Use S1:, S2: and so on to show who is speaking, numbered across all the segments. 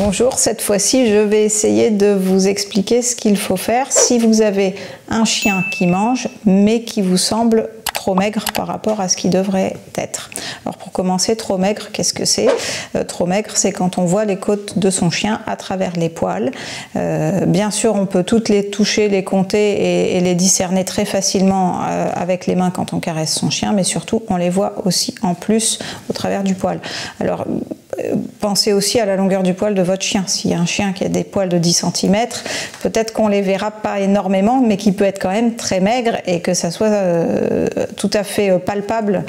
S1: Bonjour, cette fois-ci je vais essayer de vous expliquer ce qu'il faut faire si vous avez un chien qui mange mais qui vous semble trop maigre par rapport à ce qui devrait être. Alors pour commencer, trop maigre, qu'est-ce que c'est? Trop maigre, c'est quand on voit les côtes de son chien à travers les poils. Bien sûr, on peut toutes les toucher, les compter et les discerner très facilement avec les mains quand on caresse son chien, mais surtout on les voit aussi en plus au travers du poil. Alors pensez aussi à la longueur du poil de votre chien. S'il y a un chien qui a des poils de 10 cm, peut-être qu'on les verra pas énormément, mais qui peut être quand même très maigre et que ça soit tout à fait palpable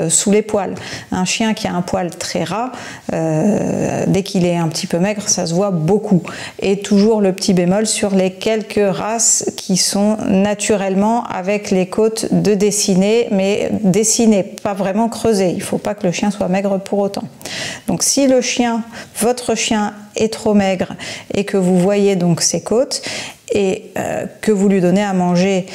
S1: sous les poils. Un chien qui a un poil très ras, dès qu'il est un petit peu maigre, ça se voit beaucoup. Et toujours le petit bémol sur les quelques races qui sont naturellement avec les côtes de dessinées, mais dessinées, pas vraiment creusées. Il ne faut pas que le chien soit maigre pour autant. Donc si le chien, votre chien est trop maigre et que vous voyez donc ses côtes et que vous lui donnez à manger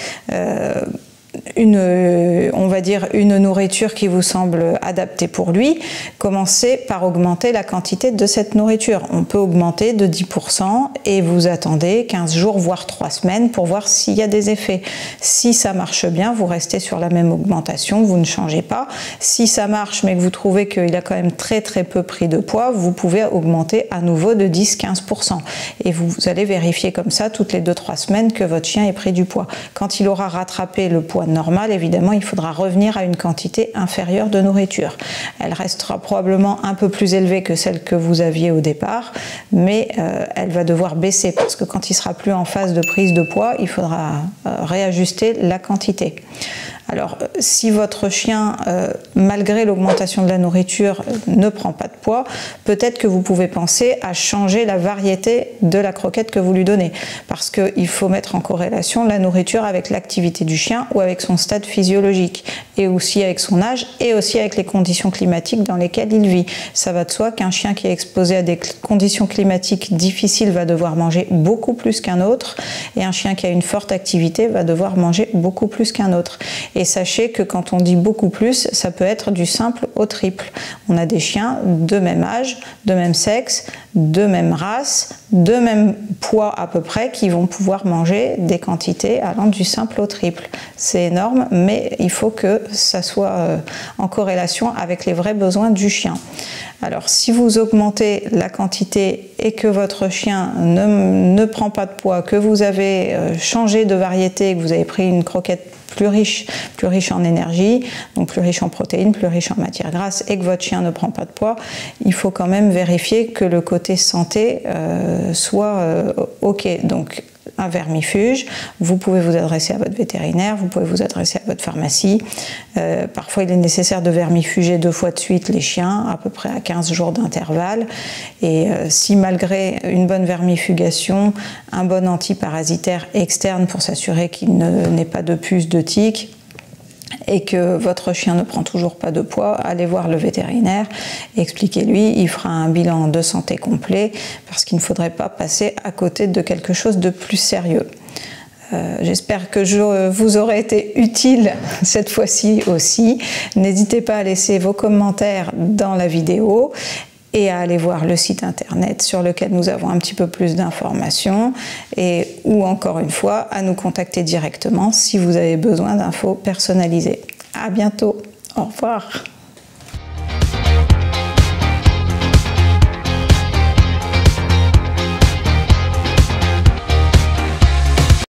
S1: on va dire une nourriture qui vous semble adaptée pour lui, commencez par augmenter la quantité de cette nourriture. On peut augmenter de 10% et vous attendez 15 jours voire 3 semaines pour voir s'il y a des effets. Si ça marche bien, vous restez sur la même augmentation, vous ne changez pas. Si ça marche mais que vous trouvez qu'il a quand même très peu pris de poids, vous pouvez augmenter à nouveau de 10-15%. Et vous allez vérifier comme ça toutes les 2-3 semaines que votre chien ait pris du poids. Quand il aura rattrapé le poids normal, évidemment, il faudra revenir à une quantité inférieure de nourriture. Elle restera probablement un peu plus élevée que celle que vous aviez au départ, mais elle va devoir baisser parce que quand il sera plus en phase de prise de poids, il faudra réajuster la quantité. Alors, si votre chien, malgré l'augmentation de la nourriture, ne prend pas de poids, peut-être que vous pouvez penser à changer la variété de la croquette que vous lui donnez. Parce qu'il faut mettre en corrélation la nourriture avec l'activité du chien ou avec son stade physiologique, et aussi avec son âge, et aussi avec les conditions climatiques dans lesquelles il vit. Ça va de soi qu'un chien qui est exposé à des conditions climatiques difficiles va devoir manger beaucoup plus qu'un autre, et un chien qui a une forte activité va devoir manger beaucoup plus qu'un autre. Et sachez que quand on dit beaucoup plus, ça peut être du simple au triple. On a des chiens de même âge, de même sexe, de même race, de même poids à peu près, qui vont pouvoir manger des quantités allant du simple au triple. C'est énorme, mais il faut que ça soit en corrélation avec les vrais besoins du chien. Alors, si vous augmentez la quantité et que votre chien ne prend pas de poids, que vous avez changé de variété, que vous avez pris une croquette plus riche en énergie, donc plus riche en protéines, plus riche en matières grasses, et que votre chien ne prend pas de poids, il faut quand même vérifier que le côté santé soit OK. Donc, un vermifuge, vous pouvez vous adresser à votre vétérinaire, vous pouvez vous adresser à votre pharmacie. Parfois, il est nécessaire de vermifuger 2 fois de suite les chiens, à peu près à 15 jours d'intervalle. Et si malgré une bonne vermifugation, un bon antiparasitaire externe pour s'assurer qu'il n'ait pas de puces, de tiques, et que votre chien ne prend toujours pas de poids, allez voir le vétérinaire, expliquez-lui, il fera un bilan de santé complet, parce qu'il ne faudrait pas passer à côté de quelque chose de plus sérieux. J'espère que je vous aurai été utile cette fois-ci aussi. N'hésitez pas à laisser vos commentaires dans la vidéo et à aller voir le site internet sur lequel nous avons un petit peu plus d'informations, ou encore une fois à nous contacter directement si vous avez besoin d'infos personnalisées. À bientôt, au revoir.